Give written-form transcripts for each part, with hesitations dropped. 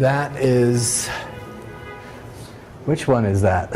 That is, which one is that?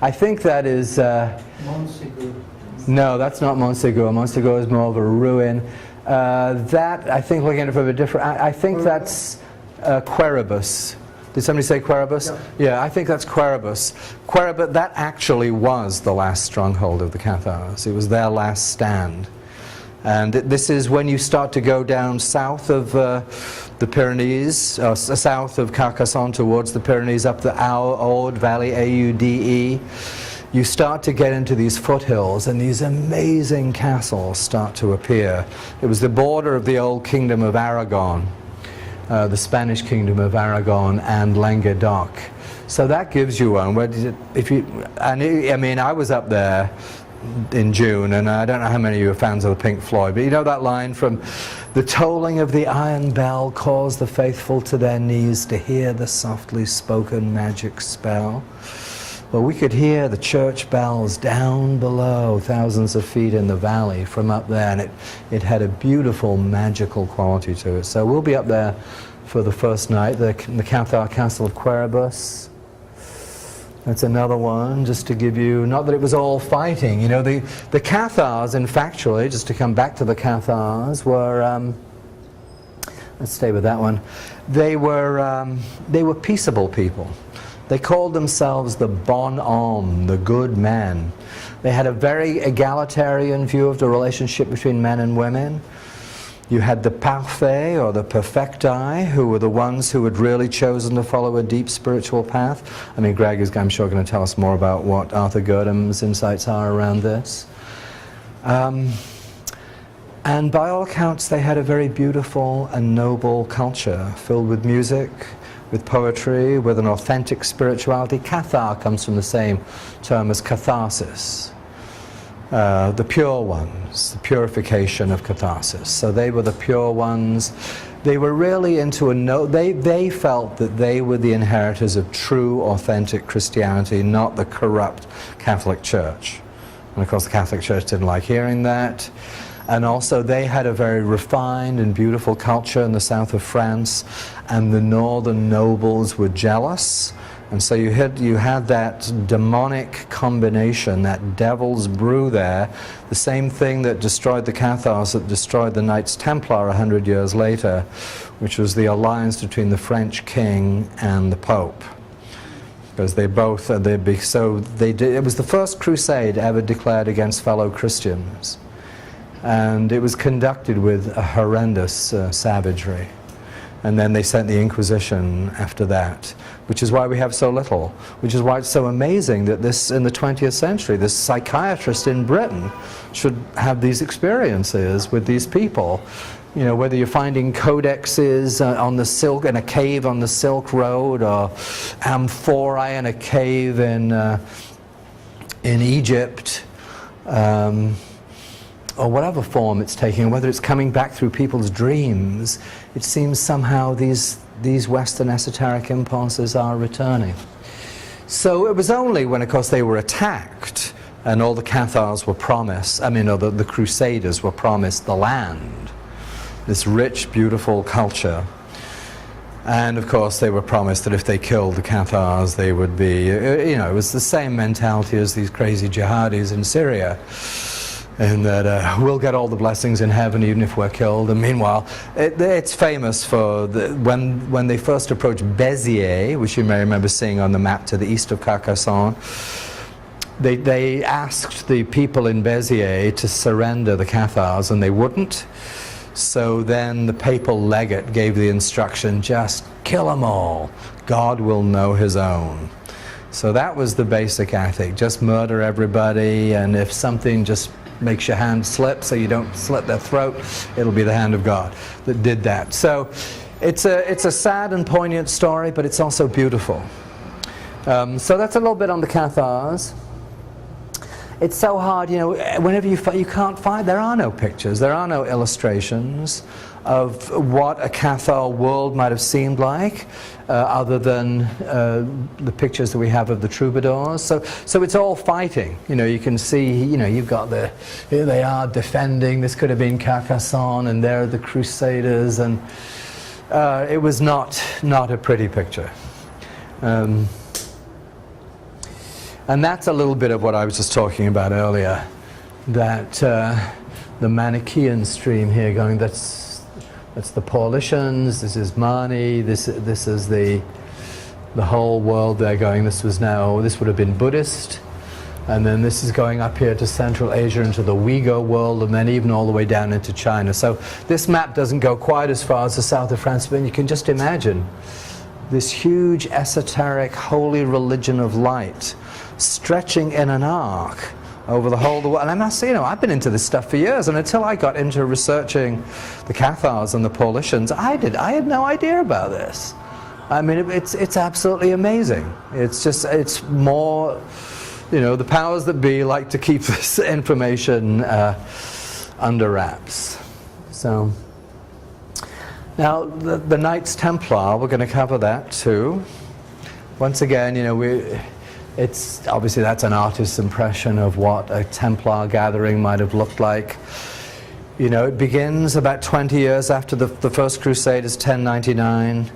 I think that is, no, that's not Montségur. Montségur is more of a ruin. That, I think, looking at it from a different, I think that's Queribus. Did somebody say Queribus? Yeah, I think that's Queribus. Queribus, that actually was the last stronghold of the Cathars. It was their last stand. And this is when you start to go down south of the Pyrenees, south of Carcassonne towards the Pyrenees, up the Aude Valley, A-U-D-E. You start to get into these foothills, and these amazing castles start to appear. It was the border of the old kingdom of Aragon, the Spanish kingdom of Aragon and Languedoc. So that gives you one. I mean, I was up there in June, and I don't know how many of you are fans of the Pink Floyd, but you know that line from "The tolling of the iron bell caused the faithful to their knees to hear the softly spoken magic spell." Well, we could hear the church bells down below, thousands of feet in the valley from up there, and it had a beautiful magical quality to it. So we'll be up there for the first night, the Cathar Castle of Queribus. That's another one, just to give you, not that it was all fighting. You know, the Cathars, in factually, just to come back to the Cathars, were, let's stay with that one, they were peaceable people. They called themselves the bon homme, the good men. They had a very egalitarian view of the relationship between men and women. You had the parfaits, or the perfecti, who were the ones who had really chosen to follow a deep spiritual path. I mean, Greg is, I'm sure, going to tell us more about what Arthur Girdham's insights are around this. And by all accounts, they had a very beautiful and noble culture, filled with music, with poetry, with an authentic spirituality. Cathar comes from the same term as catharsis. The pure ones, the purification of catharsis. So they were the pure ones. They were really into they felt that they were the inheritors of true, authentic Christianity, not the corrupt Catholic Church. And of course the Catholic Church didn't like hearing that. And also they had a very refined and beautiful culture in the south of France, and the northern nobles were jealous. And so you had that demonic combination, that devil's brew there, the same thing that destroyed the Cathars, that destroyed the Knights Templar 100 years later, which was the alliance between the French king and the Pope. Because they both, it was the first crusade ever declared against fellow Christians. And it was conducted with a horrendous savagery. And then they sent the Inquisition after that, which is why we have so little, which is why it's so amazing that this, in the 20th century, this psychiatrist in Britain should have these experiences with these people. You know, whether you're finding codexes on the Silk, in a cave on the Silk Road, or amphorae in a cave in Egypt, or whatever form it's taking, whether it's coming back through people's dreams, it seems somehow these Western esoteric impulses are returning. So it was only when, of course, they were attacked and all the Cathars were promised, or the Crusaders were promised the land, this rich, beautiful culture. And of course they were promised that if they killed the Cathars, they would be, it was the same mentality as these crazy jihadis in Syria. And that we'll get all the blessings in heaven even if we're killed. And meanwhile, it's famous for when they first approached Béziers, which you may remember seeing on the map to the east of Carcassonne. They asked the people in Béziers to surrender the Cathars, and they wouldn't. So then the papal legate gave the instruction, just kill them all. God will know his own. So that was the basic ethic, just murder everybody, and if something just makes your hand slip so you don't slit their throat, it'll be the hand of God that did that. So it's a sad and poignant story, but it's also beautiful. So that's a little bit on the Cathars. It's so hard, whenever you can't find, there are no pictures, there are no illustrations of what a Cathar world might have seemed like, other than the pictures that we have of the troubadours. So it's all fighting. You can see, you've got here they are defending. This could have been Carcasonne, and there are the Crusaders, and it was not a pretty picture. And that's a little bit of what I was just talking about earlier, that the Manichaean stream here going, that's the Paulicians, this is Mani, this is the whole world they're going, this would have been Buddhist, and then this is going up here to Central Asia into the Uyghur world, and then even all the way down into China. So this map doesn't go quite as far as the south of France, but you can just imagine this huge esoteric holy religion of light stretching in an arc over the whole of the world. And I must say, you know, I've been into this stuff for years, and until I got into researching the Cathars and the Paulicians, I had no idea about this. I mean, it's absolutely amazing. It's more, you know, the powers that be like to keep this information under wraps. So now the Knights Templar, we're going to cover that too. Once again, you know, it's obviously that's an artist's impression of what a Templar gathering might have looked like. You know, it begins about 20 years after the First Crusade, is 1099.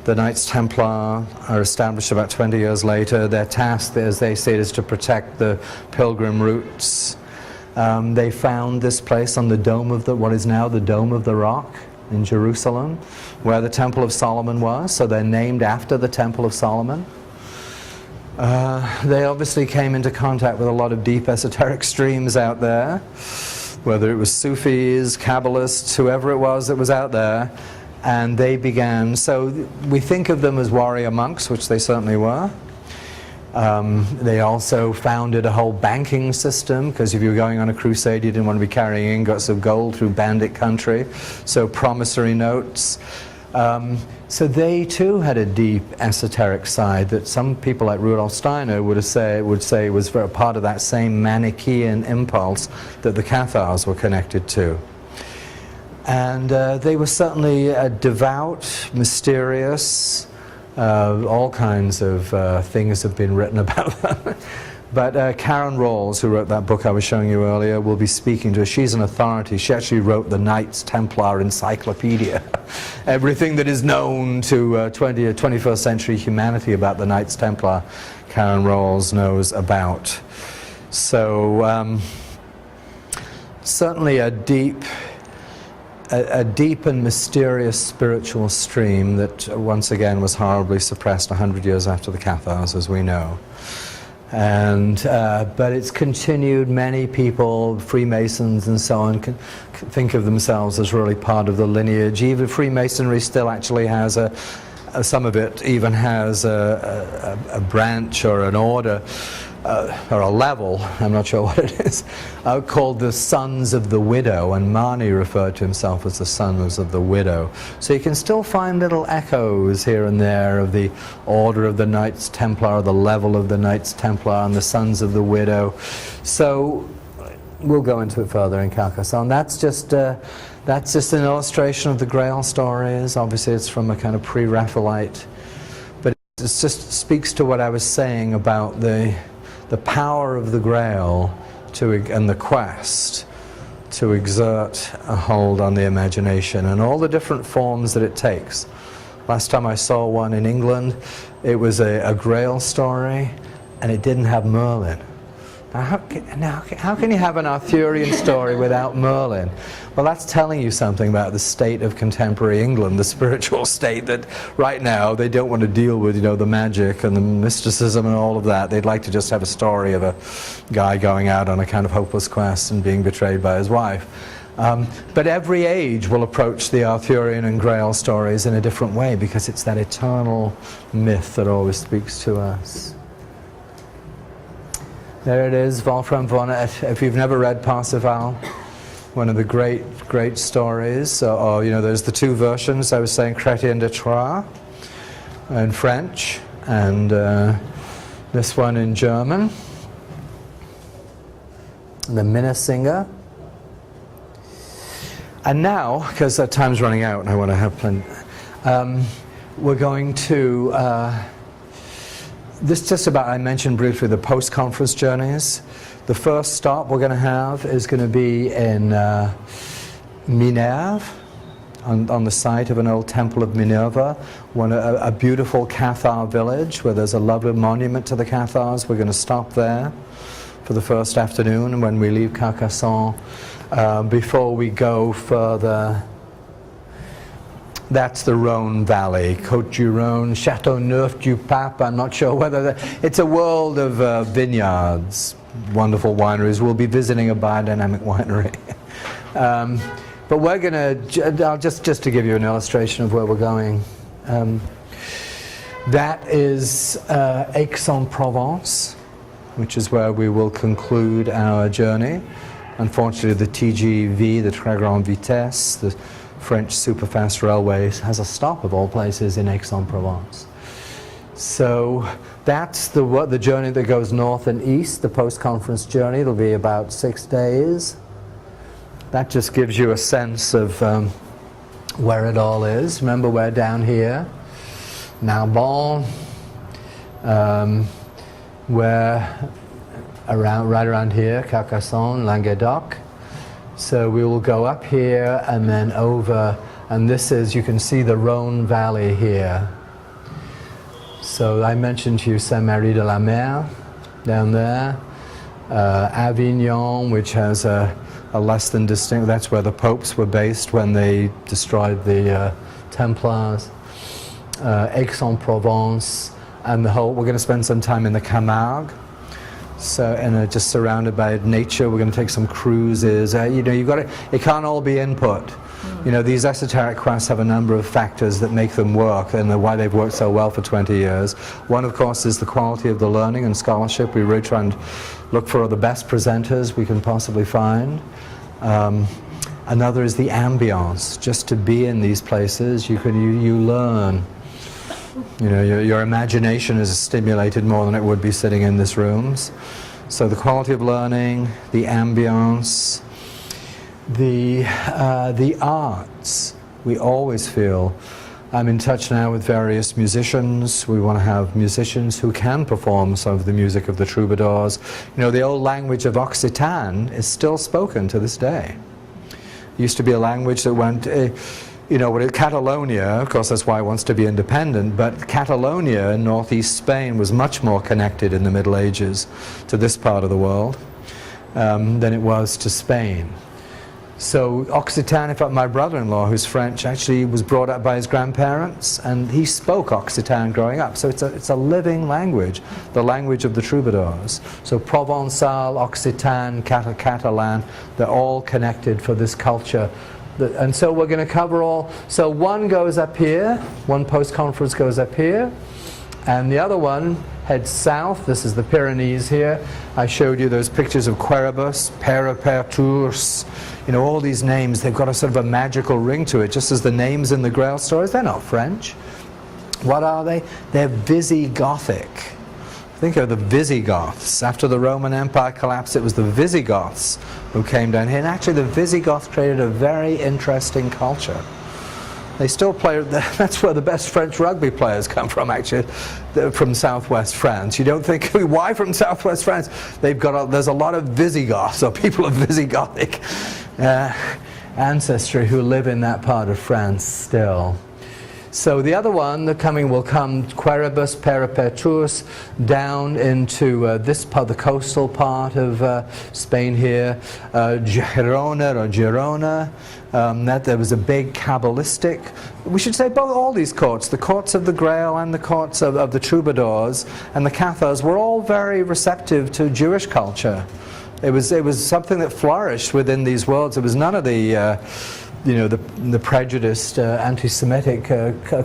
The Knights Templar are established about 20 years later. Their task, as they say, is to protect the pilgrim routes. They found this place on the dome of what is now the Dome of the Rock in Jerusalem, where the Temple of Solomon was, so they're named after the Temple of Solomon. They obviously came into contact with a lot of deep esoteric streams out there, whether it was Sufis, Kabbalists, whoever it was that was out there, and they began, so we think of them as warrior monks, which they certainly were. They also founded a whole banking system, because if you were going on a crusade you didn't want to be carrying ingots of gold through bandit country, so promissory notes. So they too had a deep esoteric side that some people like Rudolf Steiner would say was a part of that same Manichaean impulse that the Cathars were connected to. And they were certainly devout, mysterious, all kinds of things have been written about them. But Karen Rawls, who wrote that book I was showing you earlier, will be speaking to us. She's an authority. She actually wrote the Knights Templar Encyclopedia. Everything that is known to 21st century humanity about the Knights Templar, Karen Rawls knows about. So certainly a deep and mysterious spiritual stream that once again was horribly suppressed 100 years after the Cathars, as we know. And but it's continued. Many people, Freemasons and so on, can think of themselves as really part of the lineage. Even Freemasonry still actually has some of it even has a branch or an order or a level, I'm not sure what it is, called the Sons of the Widow, and Mani referred to himself as the Sons of the Widow. So you can still find little echoes here and there of the order of the Knights Templar, the level of the Knights Templar, and the Sons of the Widow. So we'll go into it further in Carcassonne. That's just an illustration of the Grail stories. Obviously it's from a kind of pre-Raphaelite, but it just speaks to what I was saying about the power of the Grail and the quest to exert a hold on the imagination and all the different forms that it takes. Last time I saw one in England, it was a Grail story, and it didn't have Merlin. Now, how can you have an Arthurian story without Merlin? Well, that's telling you something about the state of contemporary England, the spiritual state, that right now they don't want to deal with, you know, the magic and the mysticism and all of that. They'd like to just have a story of a guy going out on a kind of hopeless quest and being betrayed by his wife. But every age will approach the Arthurian and Grail stories in a different way, because it's that eternal myth that always speaks to us. There it is, Wolfram von, if you've never read Parsifal, one of the great stories, or you know, there's the two versions, I was saying, Chrétien de Troyes in French, and this one in German, the Minnesinger. And now, because time's running out and I want to have plenty, we're going to this just about, I mentioned briefly the post-conference journeys. The first stop we're going to have is going to be in Minerve on the site of an old temple of Minerva, a beautiful Cathar village where there's a lovely monument to the Cathars. We're going to stop there for the first afternoon when we leave Carcassonne. Before we go further, that's the Rhône Valley, Côte du Rhône, Châteauneuf-du-Pape. I'm not sure whether it's a world of vineyards, wonderful wineries. We'll be visiting a biodynamic winery. But we're going to, just to give you an illustration of where we're going, that is Aix-en-Provence, which is where we will conclude our journey. Unfortunately, the TGV, the Très Grande Vitesse, the French superfast railways, has a stop of all places in Aix-en-Provence. So that's the journey that goes north and east, the post-conference journey. It'll be about 6 days. That just gives you a sense of where it all is. Remember, we're down here, Narbonne, we're right around here, Carcassonne, Languedoc. So we will go up here and then over, and this is, you can see the Rhône Valley here. So I mentioned to you Saint-Marie-de-la-Mer down there, Avignon, which has a less than distinct, that's where the popes were based when they destroyed the Templars, Aix-en-Provence, and the whole, we're going to spend some time in the Camargue. So, and just surrounded by nature. We're going to take some cruises. You know, you've got to, it can't all be input. You know, these esoteric quests have a number of factors that make them work, and why they've worked so well for 20 years. One, of course, is the quality of the learning and scholarship. We really try and look for the best presenters we can possibly find. Another is the ambience. Just to be in these places, you learn. You know, your imagination is stimulated more than it would be sitting in these rooms. So the quality of learning, the ambience, the arts. We always feel, I'm in touch now with various musicians. We want to have musicians who can perform some of the music of the troubadours. You know, the old language of Occitan is still spoken to this day. It used to be a language that went... you know, Catalonia, of course that's why it wants to be independent, but Catalonia in northeast Spain was much more connected in the Middle Ages to this part of the world than it was to Spain. So Occitan, in fact my brother-in-law, who's French, actually was brought up by his grandparents, and he spoke Occitan growing up. So it's a living language, the language of the troubadours. So Provençal, Occitan, Catalan, they're all connected for this culture. And so we're going to cover all. So one goes up here, one post-conference goes up here, and the other one heads south. This is the Pyrenees here. I showed you those pictures of Queribus, Père-Tours, you know, all these names, they've got a sort of a magical ring to it, just as the names in the Grail stories. They're not French. What are they? They're Visigothic. Think of the Visigoths. After the Roman Empire collapsed, it was the Visigoths who came down here. And actually the Visigoths created a very interesting culture. They still play, that's where the best French rugby players come from, actually, from southwest France. You don't think, why from southwest France? There's a lot of Visigoths, or people of Visigothic ancestry who live in that part of France still. So the other one, the coming will come Queribus, Père-Tours, down into this part, the coastal part of Spain here, Girona. That there was a big Kabbalistic, we should say all these courts, the courts of the Grail and the courts of the troubadours and the Cathars were all very receptive to Jewish culture. It was something that flourished within these worlds. It was none of the you know, the prejudiced, anti-Semitic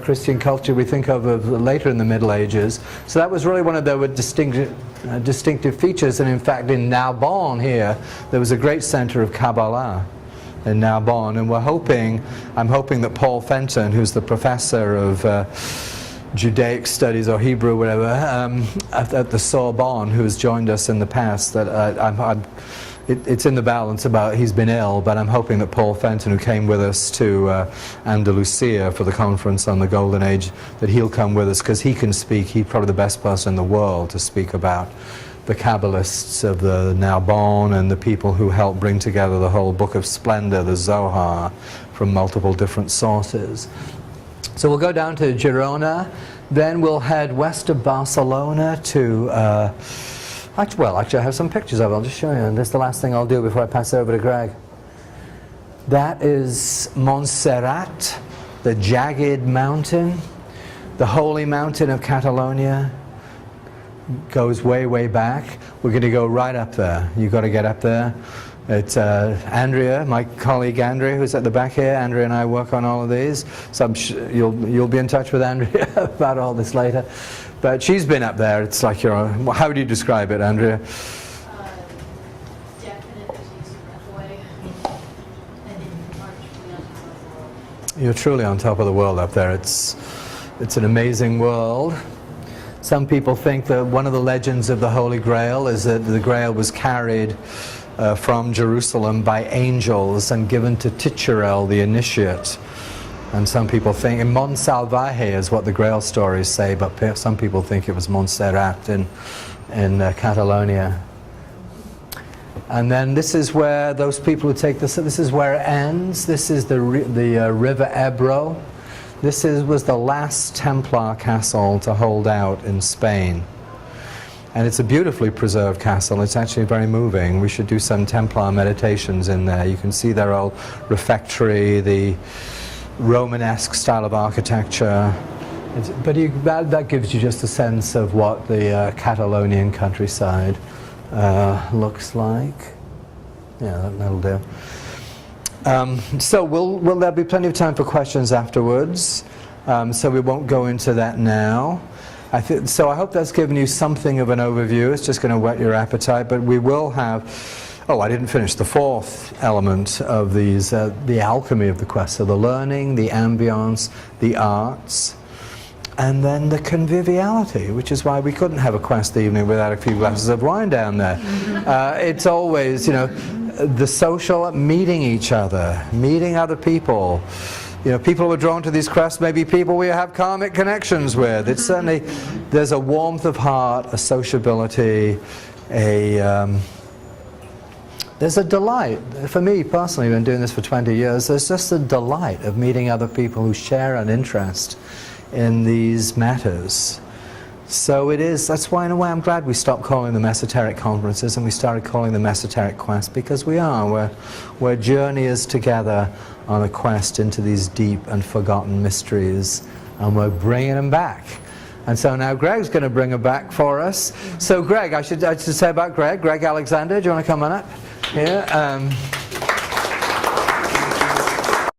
Christian culture we think of later in the Middle Ages. So that was really one of their distinctive features. And in fact, in Narbonne here, there was a great center of Kabbalah in Narbonne. And I'm hoping that Paul Fenton, who's the professor of Judaic studies or Hebrew, whatever, at the Sorbonne, who has joined us in the past, that it's in the balance about he's been ill, but I'm hoping that Paul Fenton, who came with us to Andalusia for the conference on the Golden Age, that he'll come with us because he can speak. He's probably the best person in the world to speak about the Kabbalists of the Narbonne and the people who helped bring together the whole Book of Splendor, the Zohar, from multiple different sources. So we'll go down to Girona, then we'll head west of Barcelona to, actually I have some pictures of it, I'll just show you, and this is the last thing I'll do before I pass it over to Greg. That is Montserrat, the jagged mountain, the holy mountain of Catalonia. Goes way, way back. We're going to go right up there. You've got to get up there. It's Andrea, my colleague Andrea, who's at the back here. Andrea and I work on all of these. So I'm you'll be in touch with Andrea about all this later. But she's been up there. It's like how would you describe it, Andrea? Definitely takes your breath away. And then you are truly on top of the world. You're truly on top of the world up there. It's an amazing world. Some people think that one of the legends of the Holy Grail is that the Grail was carried from Jerusalem by angels and given to Titurel, the initiate. And some people think, and Montsalvaje is what the Grail stories say, but some people think it was Montserrat in Catalonia. And then this is where those people who take this is where it ends. This is the River Ebro. This was the last Templar castle to hold out in Spain. And it's a beautifully preserved castle. It's actually very moving. We should do some Templar meditations in there. You can see their old refectory, the Romanesque style of architecture. But that gives you just a sense of what the Catalonian countryside looks like. Yeah, that'll do. So there'll be plenty of time for questions afterwards, so we won't go into that now. So I hope that's given you something of an overview. It's just going to whet your appetite, but we will have, I didn't finish the fourth element of these, the alchemy of the quest. So the learning, the ambience, the arts, and then the conviviality, which is why we couldn't have a quest evening without a few glasses of wine down there. It's always, the social, meeting each other, meeting other people. People who are drawn to these quests may be people we have karmic connections with. It's certainly, there's a warmth of heart, a sociability, there's a delight. For me personally, I've been doing this for 20 years, there's just a delight of meeting other people who share an interest in these matters. So it is, that's why in a way I'm glad we stopped calling them esoteric conferences and we started calling them esoteric quests, because we're journeyers together on a quest into these deep and forgotten mysteries, and we're bringing them back. And so now Greg's going to bring them back for us. So Greg, I should say about Greg Alexander, do you want to come on up? Yeah.